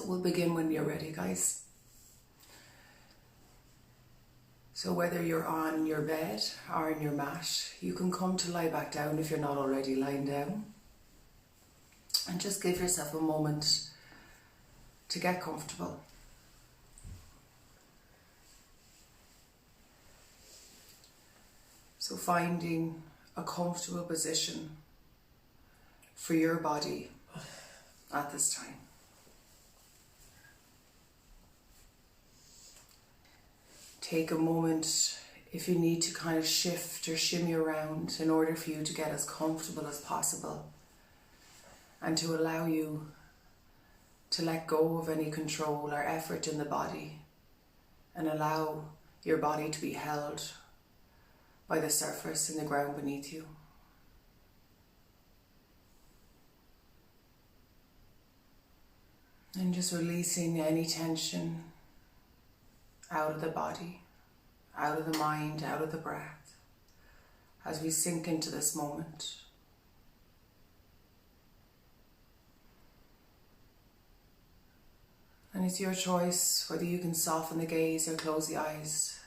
So we'll begin when you're ready, guys. So whether you're on your bed or in your mat, you can come to lie back down if you're not already lying down. And just give yourself a moment to get comfortable. So finding a comfortable position for your body at this time. Take a moment if you need to kind of shift or shimmy around in order for you to get as comfortable as possible and to allow you to let go of any control or effort in the body and allow your body to be held by the surface and the ground beneath you. And just releasing any tension out of the body, out of the mind, out of the breath, as we sink into this moment. And it's your choice whether you can soften the gaze or close the eyes,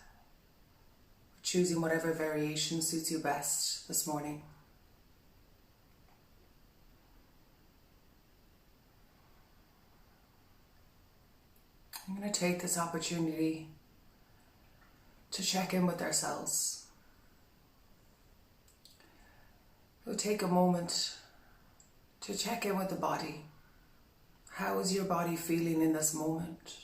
choosing whatever variation suits you best this morning. I'm going to take this opportunity to check in with ourselves. We'll take a moment to check in with the body. How is your body feeling in this moment?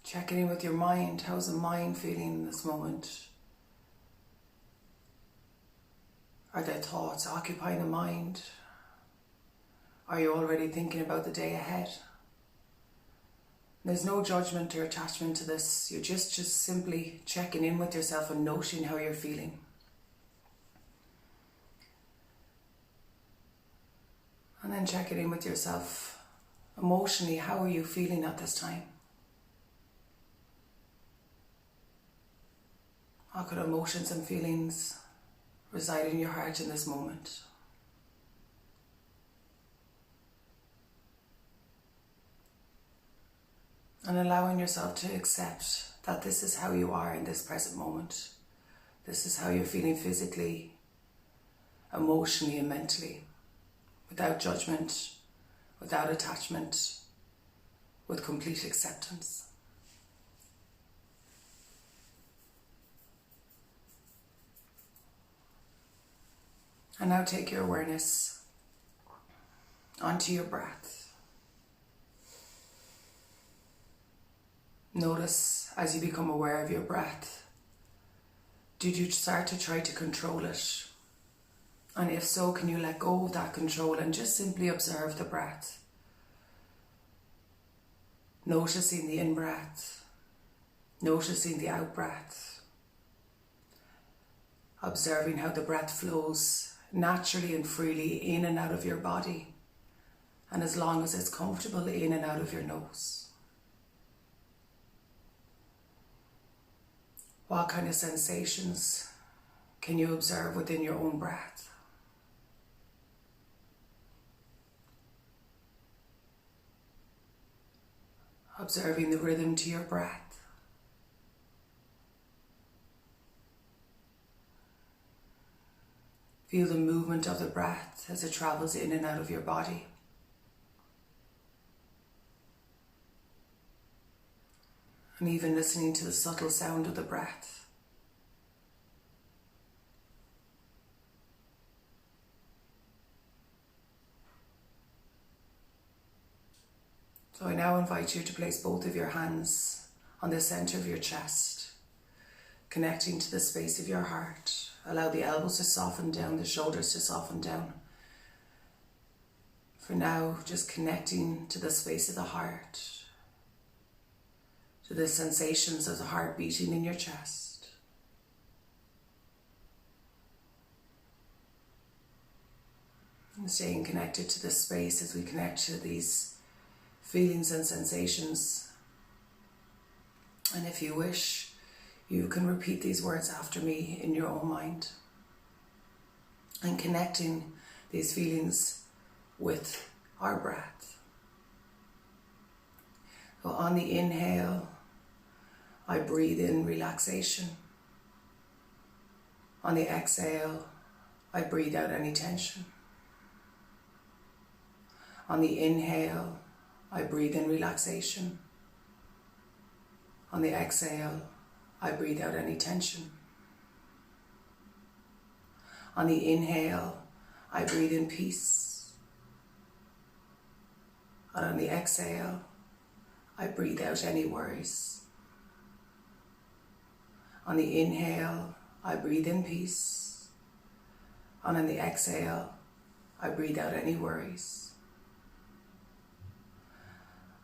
Checking in with your mind. How's the mind feeling in this moment? Are there thoughts occupying the mind? Are you already thinking about the day ahead? There's no judgment or attachment to this. You're just simply checking in with yourself and noting how you're feeling. And then checking in with yourself emotionally. How are you feeling at this time? How could emotions and feelings reside in your heart in this moment? And allowing yourself to accept that this is how you are in this present moment. This is how you're feeling physically, emotionally and mentally, without judgment, without attachment, with complete acceptance. And now take your awareness onto your breath. Notice as you become aware of your breath, did you start to try to control it? And if so, can you let go of that control and just simply observe the breath? Noticing the in-breath, noticing the out-breath, observing how the breath flows naturally and freely in and out of your body, and as long as it's comfortable, in and out of your nose. What kind of sensations can you observe within your own breath? Observing the rhythm to your breath. Feel the movement of the breath as it travels in and out of your body. And even listening to the subtle sound of the breath. So I now invite you to place both of your hands on the center of your chest, connecting to the space of your heart. Allow the elbows to soften down, the shoulders to soften down. For now, just connecting to the space of the heart, to the sensations of the heart beating in your chest. And staying connected to this space as we connect to these feelings and sensations. And if you wish, you can repeat these words after me in your own mind. and connecting these feelings with our breath. So on the inhale, I breathe in relaxation. On the exhale, I breathe out any tension. On the inhale, I breathe in relaxation. On the exhale, I breathe out any tension. On the inhale, I breathe in peace. And on the exhale, I breathe out any worries. On the inhale, I breathe in peace. And on the exhale, I breathe out any worries.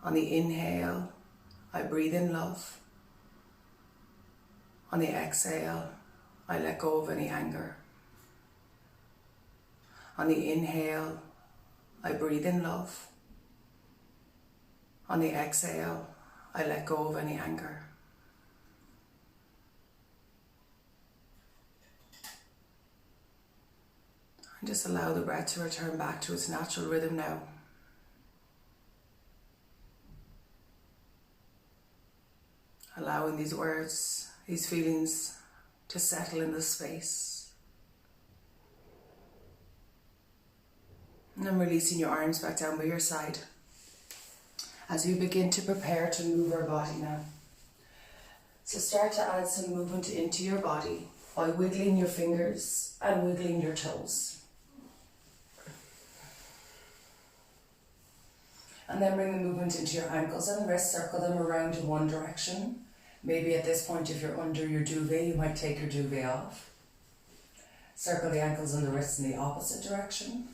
On the inhale, I breathe in love. On the exhale, I let go of any anger. On the inhale, I breathe in love. On the exhale, I let go of any anger. And just allow the breath to return back to its natural rhythm now. Allowing these words, these feelings to settle in the space. And then releasing your arms back down by your side as we begin to prepare to move our body now. So start to add some movement into your body by wiggling your fingers and wiggling your toes. And then bring the movement into your ankles and wrists, circle them around in one direction. Maybe at this point, if you're under your duvet, you might take your duvet off. Circle the ankles and the wrists in the opposite direction.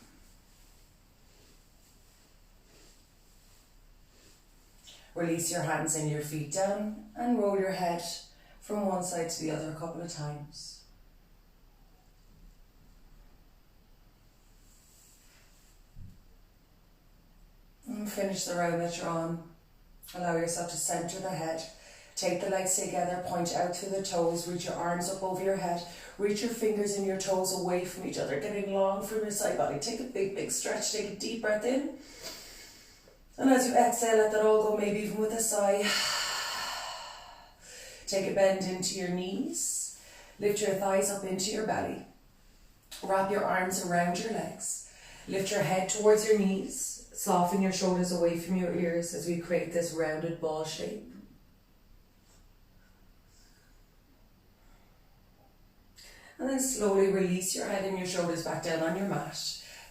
Release your hands and your feet down and roll your head from one side to the other a couple of times. And finish the round that you're on. Allow yourself to center the head. Take the legs together, point out through the toes, reach your arms up over your head, reach your fingers and your toes away from each other, getting long from your side body. Take a big stretch, take a deep breath in. And as you exhale, let that all go, maybe even with a sigh. Take a bend into your knees. Lift your thighs up into your belly. Wrap your arms around your legs. Lift your head towards your knees. Soften your shoulders away from your ears as we create this rounded ball shape. And then slowly release your head and your shoulders back down on your mat.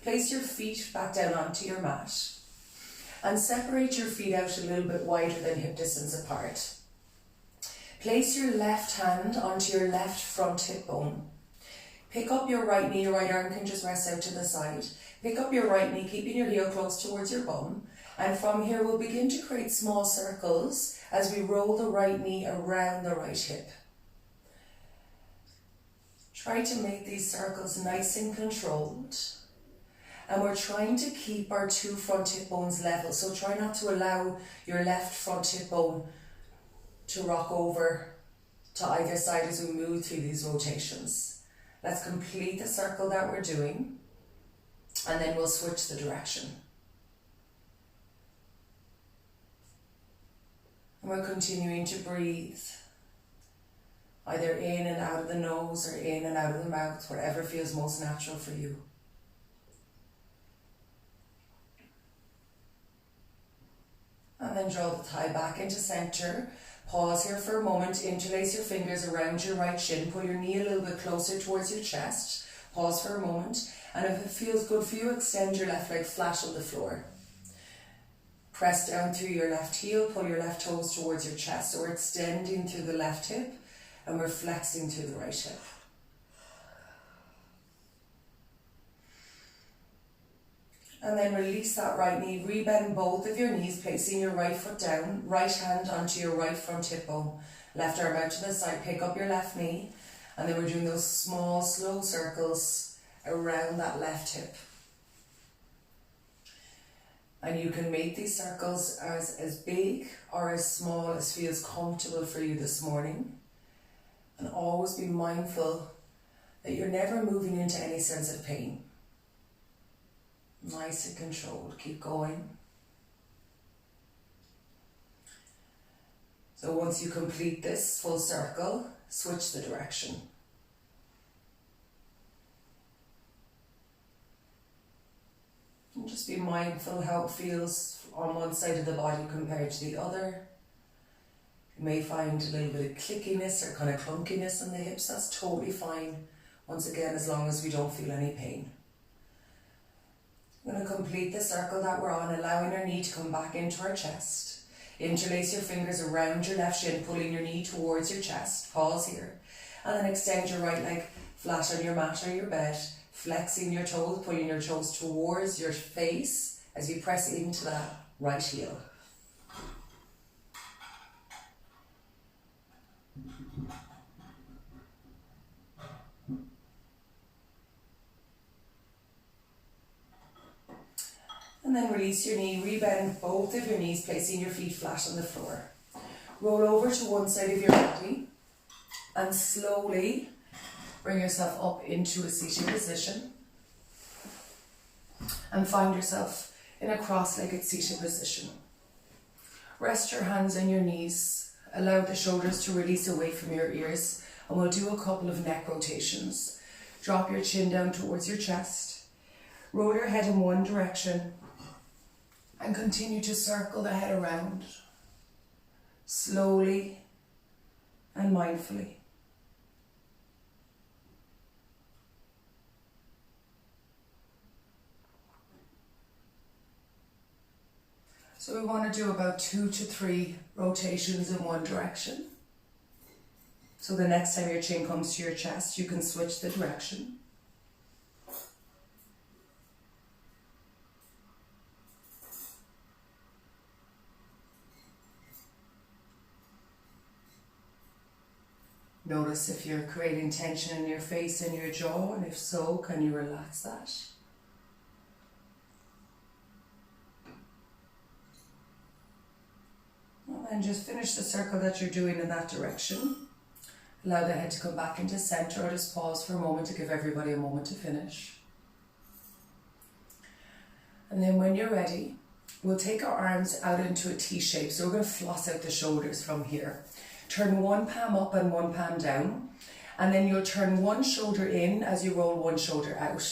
Place your feet back down onto your mat. And separate your feet out a little bit wider than hip distance apart. Place your left hand onto your left front hip bone. Pick up your right knee, your right arm can just rest out to the side. Pick up your right knee, keeping your heel close towards your bum. And from here we'll begin to create small circles as we roll the right knee around the right hip. Try to make these circles nice and controlled. And we're trying to keep our two front hip bones level. So try not to allow your left front hip bone to rock over to either side as we move through these rotations. Let's complete the circle that we're doing. And then we'll switch the direction. And we're continuing to breathe. Either in and out of the nose or in and out of the mouth, whatever feels most natural for you. And then draw the thigh back into center. Pause here for a moment. Interlace your fingers around your right shin. Pull your knee a little bit closer towards your chest. Pause for a moment. And if it feels good for you, extend your left leg flat on the floor. Press down through your left heel. Pull your left toes towards your chest. So we're extending through the left hip. And we're flexing through the right hip. And then release that right knee, rebend both of your knees, placing your right foot down, right hand onto your right front hip bone. Left arm out to the side, pick up your left knee, and then we're doing those small, slow circles around that left hip. And you can make these circles as big or as small as feels comfortable for you this morning. And always be mindful that you're never moving into any sense of pain. Nice and controlled. Keep going. So once you complete this full circle, switch the direction. And just be mindful how it feels on one side of the body compared to the other. You may find a little bit of clickiness or kind of clunkiness in the hips. That's totally fine. Once again, as long as we don't feel any pain. We're going to complete the circle that we're on, allowing our knee to come back into our chest. Interlace your fingers around your left shin, pulling your knee towards your chest. Pause here. And then extend your right leg flat on your mat or your bed, flexing your toes, pulling your toes towards your face as you press into that right heel. And then release your knee, rebend both of your knees, placing your feet flat on the floor. Roll over to one side of your body and slowly bring yourself up into a seated position. And find yourself in a cross-legged seated position. Rest your hands on your knees. Allow the shoulders to release away from your ears. And we'll do a couple of neck rotations. Drop your chin down towards your chest. Roll your head in one direction. And continue to circle the head around, slowly and mindfully. So we want to do about 2 to 3 rotations in one direction. So the next time your chin comes to your chest, you can switch the direction. Notice if you're creating tension in your face and your jaw, and if so, can you relax that? And just finish the circle that you're doing in that direction. Allow the head to come back into center, or just pause for a moment to give everybody a moment to finish. And then when you're ready, we'll take our arms out into a T shape. So we're going to floss out the shoulders from here. Turn one palm up and one palm down, and then you'll turn one shoulder in as you roll one shoulder out.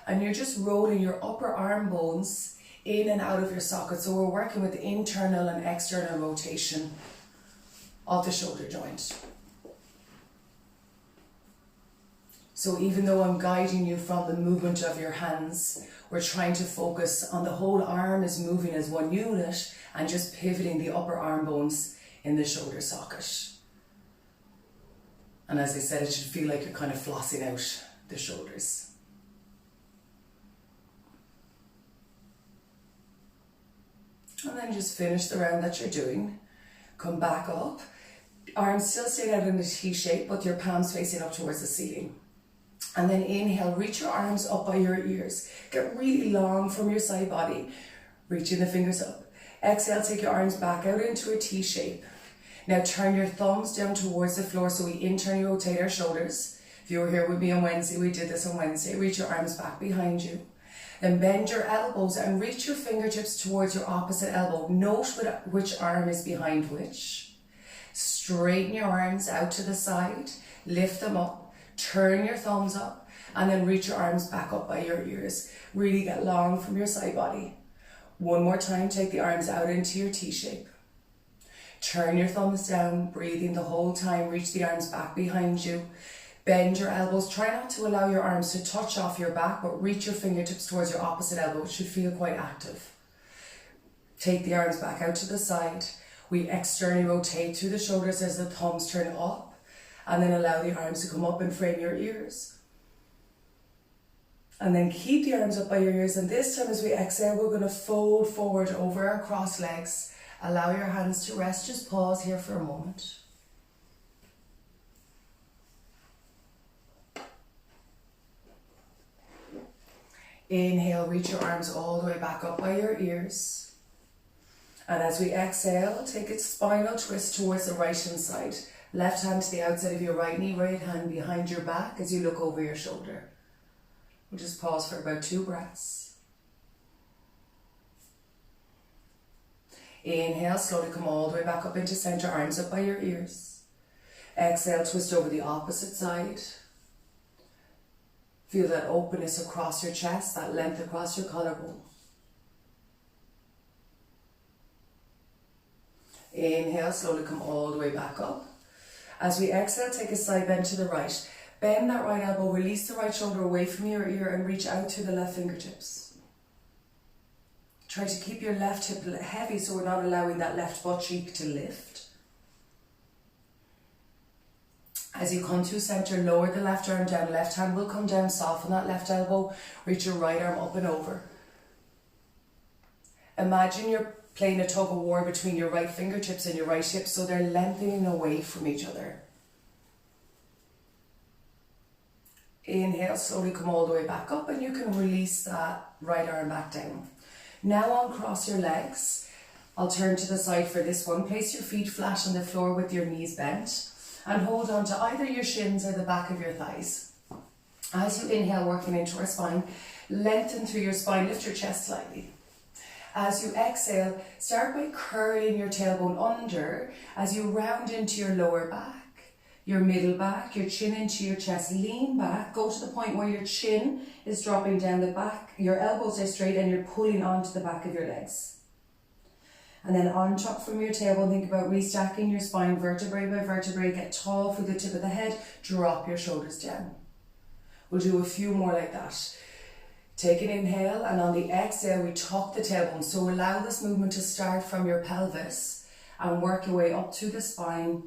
And you're just rolling your upper arm bones in and out of your socket. So we're working with the internal and external rotation of the shoulder joint. So even though I'm guiding you from the movement of your hands, we're trying to focus on the whole arm is moving as one unit and just pivoting the upper arm bones in the shoulder socket. And as I said, it should feel like you're kind of flossing out the shoulders. And then just finish the round that you're doing. Come back up. Arms still staying out in the T shape, but your palms facing up towards the ceiling. And then inhale, reach your arms up by your ears. Get really long from your side body, reaching the fingers up. Exhale, take your arms back out into a T shape. Now turn your thumbs down towards the floor so we internally rotate our shoulders. If you were here with me on Wednesday, we did this on Wednesday. Reach your arms back behind you. Then bend your elbows and reach your fingertips towards your opposite elbow. Note which arm is behind which. Straighten your arms out to the side. Lift them up. Turn your thumbs up. And then reach your arms back up by your ears. Really get long from your side body. One more time, take the arms out into your T shape. Turn your thumbs down, breathing the whole time. Reach the arms back behind you. Bend your elbows. Try not to allow your arms to touch off your back, but reach your fingertips towards your opposite elbow, which should feel quite active. Take the arms back out to the side. We externally rotate through the shoulders as the thumbs turn up, and then allow the arms to come up and frame your ears. And then keep the arms up by your ears, and this time as we exhale, we're going to fold forward over our cross legs. Allow your hands to rest. Just pause here for a moment. Inhale, reach your arms all the way back up by your ears. And as we exhale, take a spinal twist towards the right hand side. Left hand to the outside of your right knee, right hand behind your back as you look over your shoulder. We'll just pause for about 2 breaths. Inhale, slowly come all the way back up into center, arms up by your ears. Exhale, twist over the opposite side. Feel that openness across your chest, that length across your collarbone. Inhale, slowly come all the way back up. As we exhale, take a side bend to the right. Bend that right elbow, release the right shoulder away from your ear and reach out to the left fingertips. Try to keep your left hip heavy so we're not allowing that left butt cheek to lift. As you come to center, lower the left arm down, left hand will come down, soften that left elbow, reach your right arm up and over. Imagine you're playing a tug of war between your right fingertips and your right hip so they're lengthening away from each other. Inhale, slowly come all the way back up and you can release that right arm back down. Now uncross your legs. I'll turn to the side for this one. Place your feet flat on the floor with your knees bent and hold on to either your shins or the back of your thighs. As you inhale, working into our spine, lengthen through your spine, lift your chest slightly. As you exhale, start by curling your tailbone under as you round into your lower back, your middle back, your chin into your chest. Lean back, go to the point where your chin is dropping down the back, your elbows are straight and you're pulling onto the back of your legs. And then untuck from your tailbone, think about restacking your spine vertebrae by vertebrae, get tall through the tip of the head, drop your shoulders down. We'll do a few more like that. Take an inhale and on the exhale we tuck the tailbone. So allow this movement to start from your pelvis and work your way up to the spine,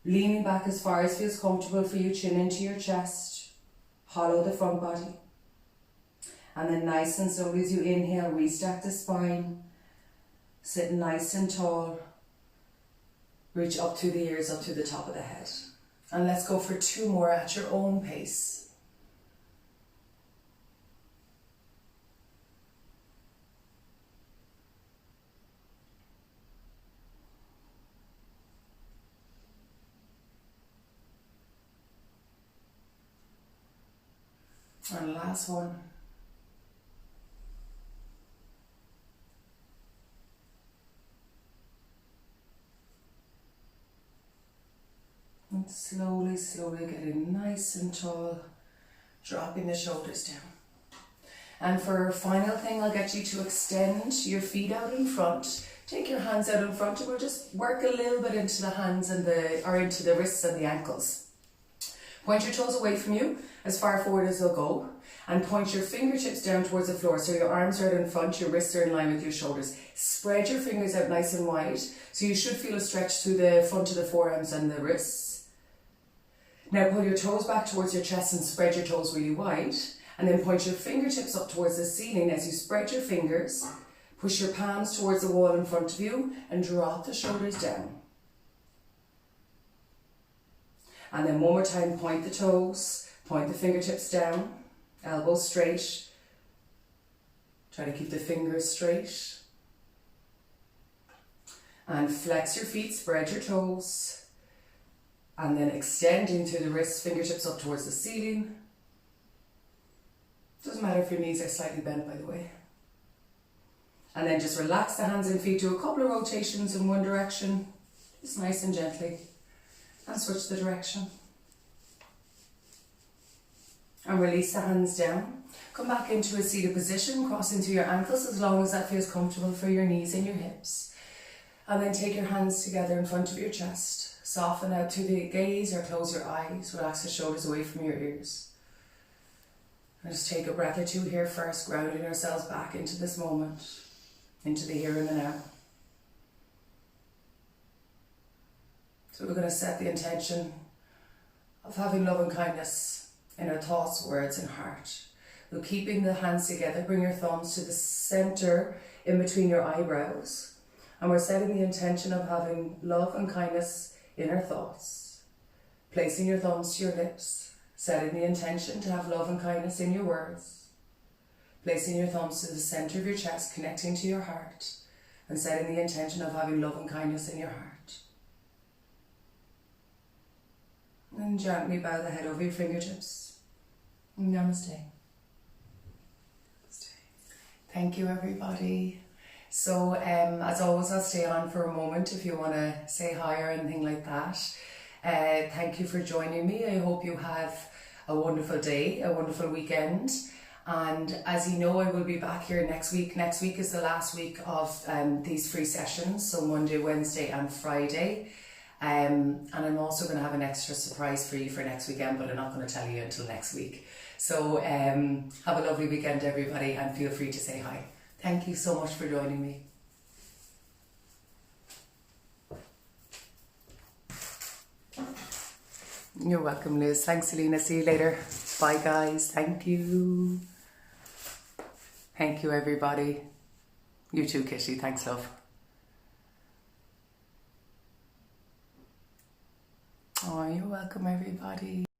leaning back as far as feels comfortable for you, chin into your chest, hollow the front body. And then nice and slowly as you inhale, restack the spine, sit nice and tall, reach up to the ears, up to the top of the head. And let's go for 2 more at your own pace. And last one. And slowly, slowly getting nice and tall, dropping the shoulders down. And for our final thing, I'll get you to extend your feet out in front. Take your hands out in front and we'll just work a little bit into the hands and into the wrists and the ankles. Point your toes away from you as far forward as they'll go and point your fingertips down towards the floor so your arms are out in front, your wrists are in line with your shoulders. Spread your fingers out nice and wide so you should feel a stretch through the front of the forearms and the wrists. Now pull your toes back towards your chest and spread your toes really wide and then point your fingertips up towards the ceiling as you spread your fingers. Push your palms towards the wall in front of you and drop the shoulders down. And then one more time, point the toes, point the fingertips down, elbows straight. Try to keep the fingers straight. And flex your feet, spread your toes. And then extending through the wrists, fingertips up towards the ceiling. Doesn't matter if your knees are slightly bent, by the way. And then just relax the hands and feet, do a couple of rotations in one direction, just nice and gently. And switch the direction. And release the hands down. Come back into a seated position, cross into your ankles as long as that feels comfortable for your knees and your hips. And then take your hands together in front of your chest. Soften out to the gaze or close your eyes. Relax the shoulders away from your ears. And just take a breath or two here first, grounding ourselves back into this moment, into the here and the now. So we're going to set the intention of having love and kindness in our thoughts, words and heart. So keeping the hands together, bring your thumbs to the center in between your eyebrows. And we're setting the intention of having love and kindness in our thoughts. Placing your thumbs to your lips, setting the intention to have love and kindness in your words. Placing your thumbs to the center of your chest, connecting to your heart. And setting the intention of having love and kindness in your heart. And gently bow the head over your fingertips. Namaste. Thank you, everybody. So as always, I'll stay on for a moment if you want to say hi or anything like that. Thank you for joining me. I hope you have a wonderful day, a wonderful weekend. And as you know, I will be back here next week. Next week is the last week of these free sessions, so Monday, Wednesday and Friday. And I'm also going to have an extra surprise for you for next weekend, but I'm not going to tell you until next week. So have a lovely weekend, everybody, and feel free to say hi. Thank you so much for joining me. You're welcome, Liz. Thanks, Selena. See you later. Bye, guys. Thank you. Thank you, everybody. You too, Kitty. Thanks, love. Oh, you're welcome, everybody.